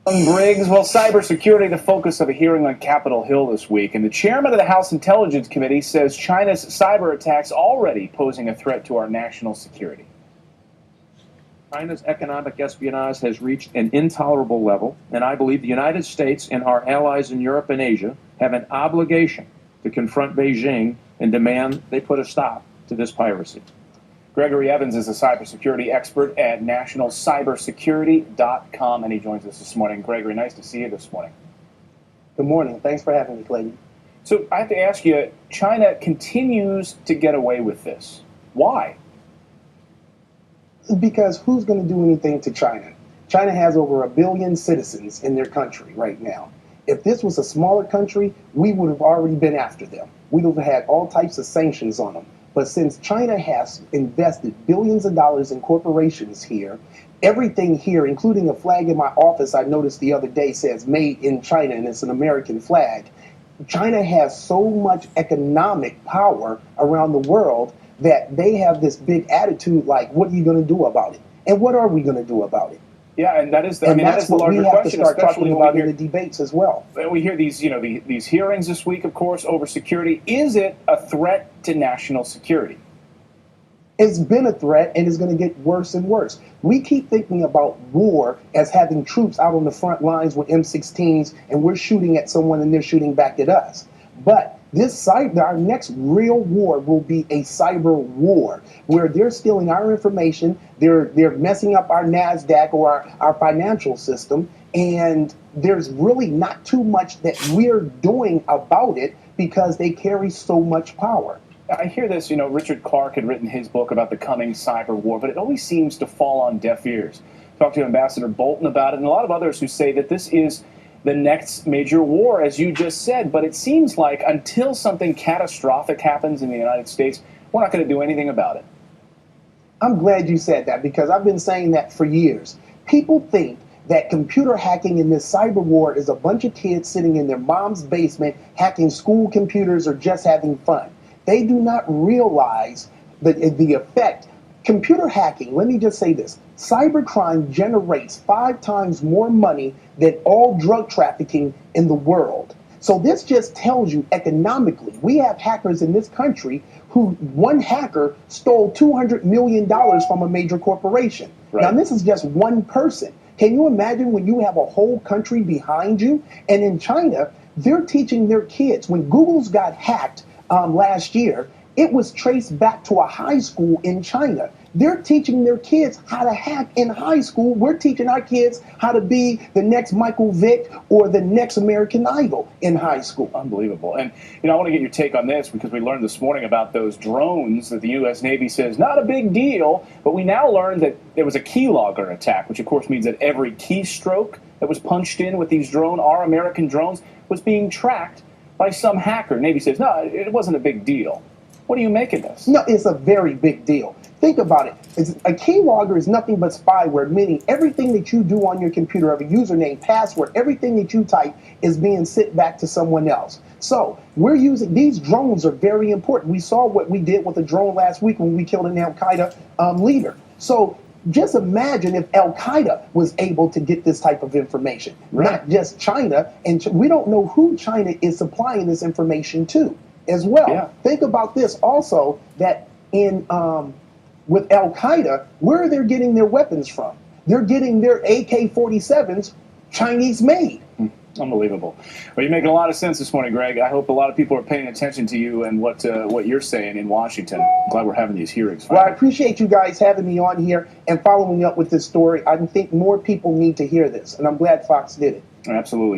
Briggs, well, cybersecurity, the focus of a hearing on Capitol Hill this week. And the chairman of the House Intelligence Committee says China's cyber attacks already posing a threat to our national security. China's economic espionage has reached an intolerable level, and I believe the United States and our allies in Europe and Asia have an obligation to confront Beijing and demand they put a stop to this piracy. Gregory Evans is a cybersecurity expert at nationalcybersecurity.com, and he joins us this morning. Gregory, nice to see you this morning. Good morning. Thanks for having me, Clayton. So I have to ask you, China continues to get away with this. Why? Because who's going to do anything to China? China has over 1 billion citizens in their country right now. If this was a smaller country, we would have already been after them. We would have had all types of sanctions on them. But since China has invested billions of dollars in corporations here, everything here, including a flag in my office I noticed the other day says made in China, and it's an American flag. China has so much economic power around the world that they have this big attitude like, what are you going to do about it? And what are we going to do about it? Yeah, and that is the, that's the larger what we have question, to start talking about in the debates as well. We hear these, these hearings this week, of course, over security. Is it a threat to national security? It's been a threat, and it's going to get worse and worse. We keep thinking about war as having troops out on the front lines with M16s, and we're shooting at someone and they're shooting back at us. But our next real war will be a cyber war, where they're stealing our information, they're messing up our NASDAQ or our financial system, and there's really not too much that we're doing about it because they carry so much power. I hear this, Richard Clarke had written his book about the coming cyber war, but it always seems to fall on deaf ears. Talked to Ambassador Bolton about it, and a lot of others who say that this is the next major war, as you just said. But it seems like until something catastrophic happens in the United States, we're not going to do anything about it. I'm glad you said that, because I've been saying that for years. People think that computer hacking in this cyber war is a bunch of kids sitting in their mom's basement hacking school computers or just having fun. They do not realize the effect. Computer hacking, let me just say this, cybercrime generates 5 times more money than all drug trafficking in the world. So this just tells you economically, we have hackers in this country who one hacker stole $200 million from a major corporation. Right. Now, this is just one person. Can you imagine when you have a whole country behind you? And in China, they're teaching their kids. When Google's got hacked last year, it was traced back to a high school in China. They're teaching their kids how to hack in high school. We're teaching our kids how to be the next Michael Vick or the next American Idol in high school. Unbelievable. And, I want to get your take on this, because we learned this morning about those drones that the U.S. Navy says not a big deal. But we now learned that there was a keylogger attack, which, of course, means that every keystroke that was punched in with these our American drones, was being tracked by some hacker. Navy says, no, it wasn't a big deal. What do you make of this? No, it's a very big deal. Think about it. A keylogger is nothing but spyware, meaning everything that you do on your computer, have a username, password, everything that you type is being sent back to someone else. So we're using, these drones are very important. We saw what we did with a drone last week when we killed an Al-Qaeda leader. So just imagine if Al-Qaeda was able to get this type of information, not just China. And we don't know who China is supplying this information to as well. Yeah. Think about this also, that with Al-Qaeda, where are they getting their weapons from? They're getting their AK-47s Chinese made. Unbelievable. Well, you're making a lot of sense this morning, Greg. I hope a lot of people are paying attention to you and what you're saying in Washington. I'm glad we're having these hearings. Well, I appreciate you guys having me on here and following up with this story. I think more people need to hear this, and I'm glad Fox did it. Absolutely.